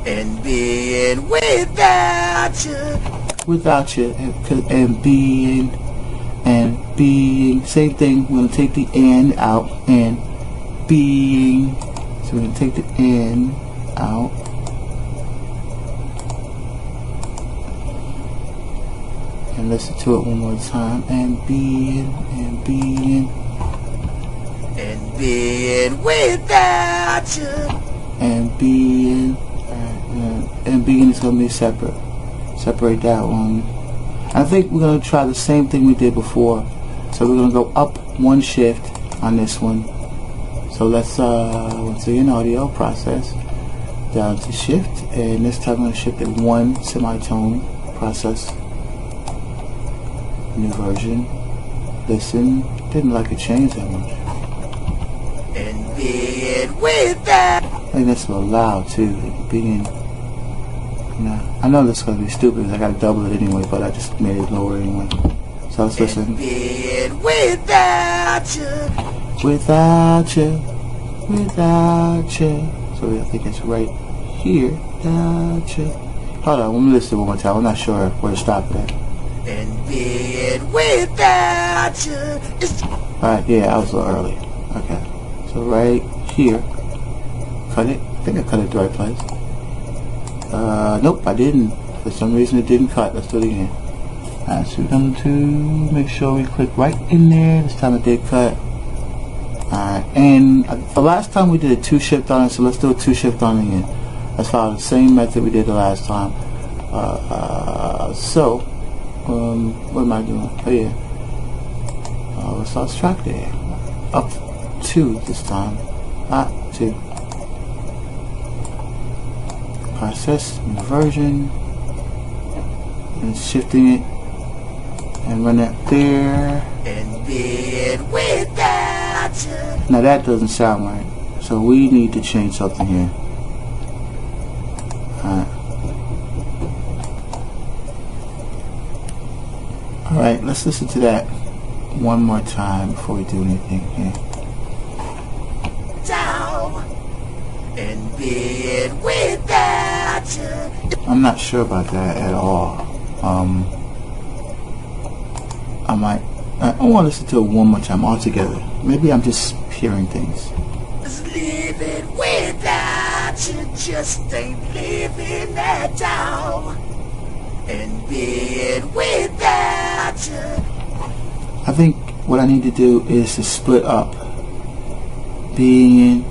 and being without you. Without you, and being, same thing. We're gonna take the and out, and being. So we're gonna take the and out. And listen to it one more time. And being without you. And being is gonna be separate. Separate that one. I think we're gonna try the same thing we did before. So we're gonna go up one shift on this one. So let's once again audio process down to shift, and this time I'm gonna shift it one semitone process. New version. Listen. Didn't like it change that much. And being without. I think that's a little loud too. Being. I know this is gonna be stupid because I gotta double it anyway, but I just made it lower anyway. So let's listen. And being without you. Without you. Without you. So I think it's right here. Without you. Hold on, let me listen one more time. I'm not sure where to stop at. And being without you. Alright, yeah, I was a little early. Okay. So right here. Cut it. I think I cut it the right place. Nope, I didn't. For some reason it didn't cut. Let's do it again. Alright, so we're going to make sure we click right in there. This time it did cut. Alright, and the last time we did a 2-shift on it, so let's do a 2-shift on it again. Let's follow the same method we did the last time. What am I doing? Oh yeah. Let's lose track there. Up 2 this time. 2. Process, new version, and shifting it, and run that there. And being without you. Now that doesn't sound right, so we need to change something here. Alright, let's listen to that one more time before we do anything here. Down and being without you. I'm not sure about that at all. I want to listen to it one more time all together. Maybe I'm just hearing things. Living without you just ain't living at all. And being without you. I think what I need to do is to split up being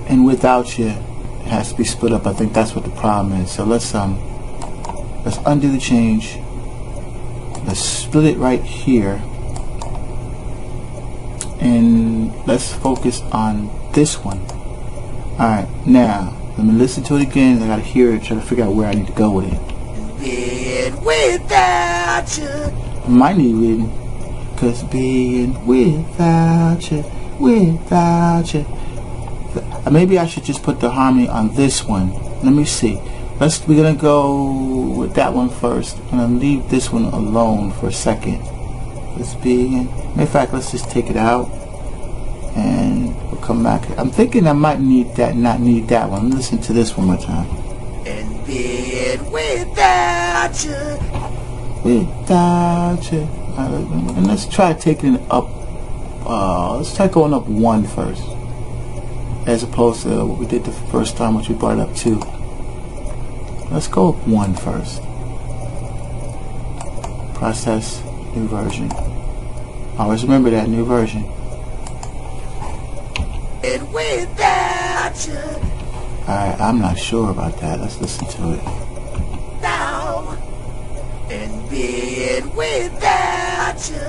and without you. It has to be split up. I think that's what the problem is. So let's undo the change. Let's split it right here, and let's focus on this one. Alright, now let me listen to it again. I gotta hear it, try to figure out where I need to go with it. Being without you. I might need reading, cause being without you, maybe I should just put the harmony on this one. Let me see. We're gonna go with that one first. I'm gonna leave this one alone for a second. Let's begin. In fact, let's just take it out, and we'll come back. I'm thinking I might need that, not need that one. Listen to this one more time. And being without you. Without you. And let's try taking it up. Let's try going up 1 first, as opposed to what we did the first time, which we brought it up 2. Let's go up 1 first. Process, new version. Always remember that, new version. And without you. Alright, I'm not sure about that. Let's listen to it. Down and being without you.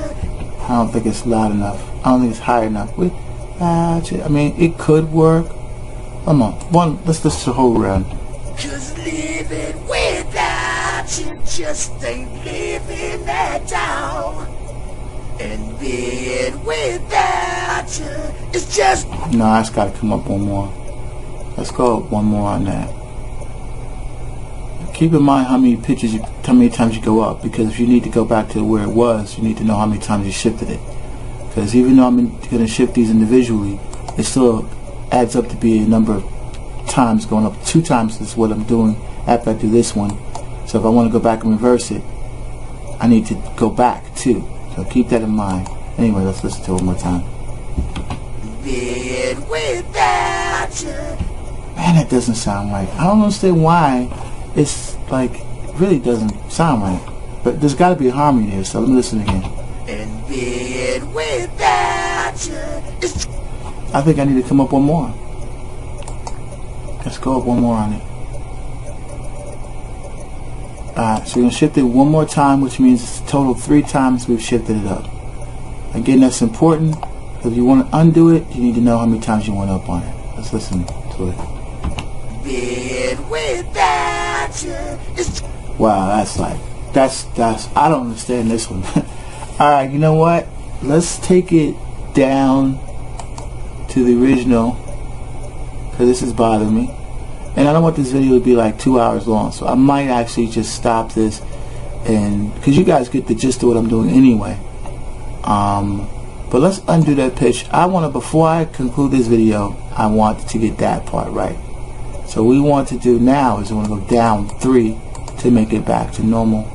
I don't think it's loud enough. I don't think it's high enough. Without you. I mean, it could work. Come on, let's listen to the whole round. Cause living without you just ain't living at all. And being without you is just... No, it's gotta come up 1 more. Let's go up 1 more on that. Keep in mind how many times you go up, because if you need to go back to where it was, you need to know how many times you shifted it. Because even though I'm going to shift these individually, it still adds up to be a number of times going up. 2 times is what I'm doing after I do this one. So if I want to go back and reverse it, I need to go back too. So keep that in mind. Anyway, let's listen to it one more time. Being without you. Man, that doesn't sound right. I don't understand why it's like, it really doesn't sound right. But there's got to be a harmony there, so let me listen again. And being without you. I think I need to come up one more. Let's go up one more on it. Alright, so we're going to shift it one more time, which means it's a total 3 times we've shifted it up. Again, that's important. If you want to undo it, you need to know how many times you went up on it. Let's listen to it. Being without you. Wow, that's like, that's I don't understand this one. Alright, you know what? Let's take it down to the original, because this is bothering me. And I don't want this video to be like 2 hours long, so I might actually just stop this, and because you guys get the gist of what I'm doing anyway. But let's undo that pitch. I want to, before I conclude this video, I want to get that part right. So what we want to do now is we want to go down 3 to make it back to normal,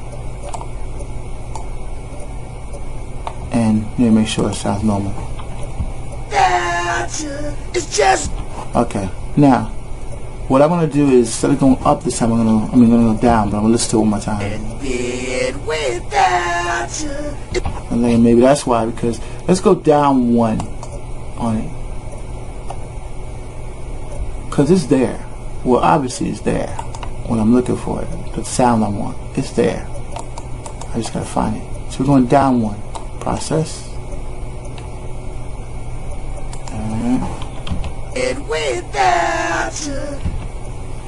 and make sure it sounds normal. It's just okay. Now what I'm gonna do is, instead of going up this time, I'm gonna go down, but I'm gonna listen to it one more time. And being without you. And then maybe that's why, because let's go down 1 on it, because it's there. Well, obviously it's there when I'm looking for it. The sound I want, it's there. I just gotta find it. So we're going down 1. Process. And without you.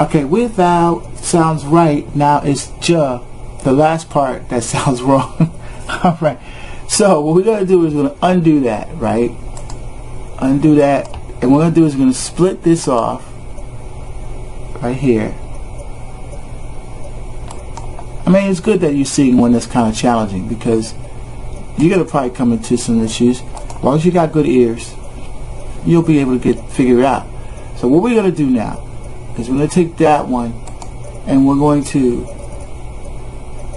Okay, without sounds right. Now it's the last part that sounds wrong. Alright, so what we're going to do is we're going to undo that, right? Undo that, and what we're going to do is we're going to split this off right here. I mean, it's good that you're seeing one that's kind of challenging, because you're going to probably come into some issues. As long as you got good ears, you'll be able to figure it out. So what we're going to do now is we're going to take that one and we're going to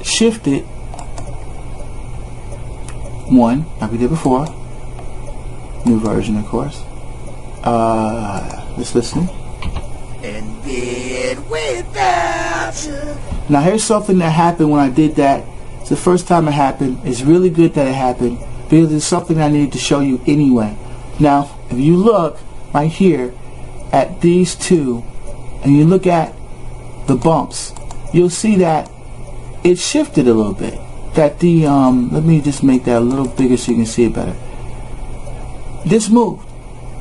shift it 1 like we did before. New version, of course. Let's listen. And being without you. Now here's something that happened when I did that. It's the first time it happened. It's really good that it happened, because it's something I needed to show you anyway. Now if you look right here at these 2 and you look at the bumps, you'll see that it shifted a little bit. That the let me just make that a little bigger so you can see it better. This moved.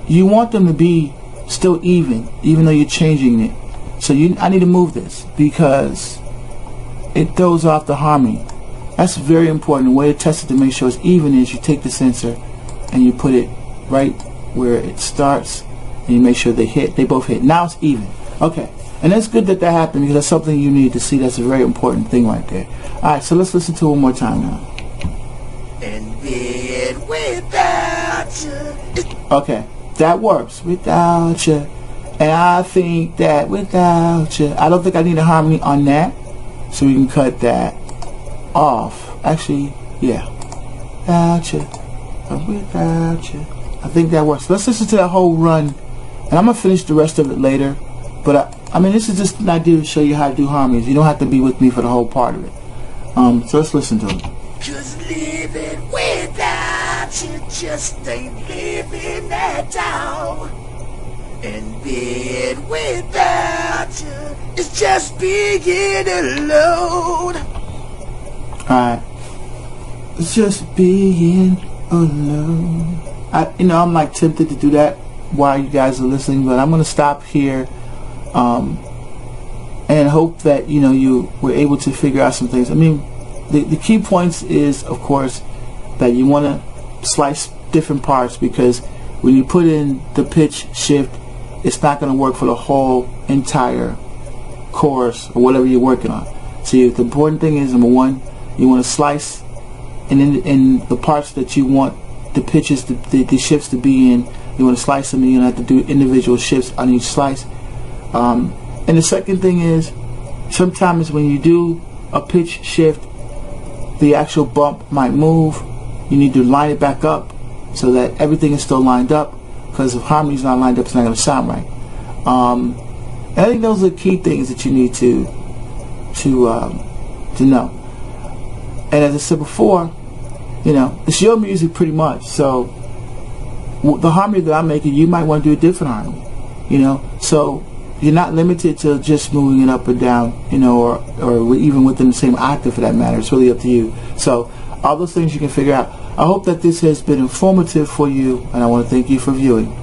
You want them to be still even though you're changing it. So I need to move this because it throws off the harmony. That's very important. The way to test it to make sure it's even is you take the sensor and you put it right where it starts, and you make sure they both hit. Now it's even. Okay, and it's good that happened, because that's something you need to see. That's a very important thing right there. Alright, so let's listen to it one more time now. And being without you. Okay, that works. Without you. And I think that without you, I don't think I need a harmony on that, so we can cut that off. Actually, yeah. Without you. Without you. I think that works. Let's listen to that whole run, and I'm gonna finish the rest of it later. But I mean, this is just an idea to show you how to do harmonies. You don't have to be with me for the whole part of it. So let's listen to it. Cause living without you just ain't living at all. And being without you is just being alone. Alright. It's just being alone. I'm like tempted to do that while you guys are listening, but I'm going to stop here and hope that you were able to figure out some things. I mean, the key points is, of course, that you want to slice different parts, because when you put in the pitch shift, it's not going to work for the whole entire chorus or whatever you're working on. So the important thing is, number 1, you want to slice, and in the parts that you want the pitches, the shifts to be in, you want to slice them, and you don't have to do individual shifts on each slice. And the second thing is, sometimes when you do a pitch shift, the actual bump might move. You need to line it back up so that everything is still lined up, because if harmony's not lined up, it's not going to sound right. And I think those are the key things that you need to know. And as I said before, it's your music pretty much. So the harmony that I'm making, you might want to do a different harmony. So you're not limited to just moving it up or down, or even within the same octave for that matter. It's really up to you. So all those things you can figure out. I hope that this has been informative for you, and I want to thank you for viewing.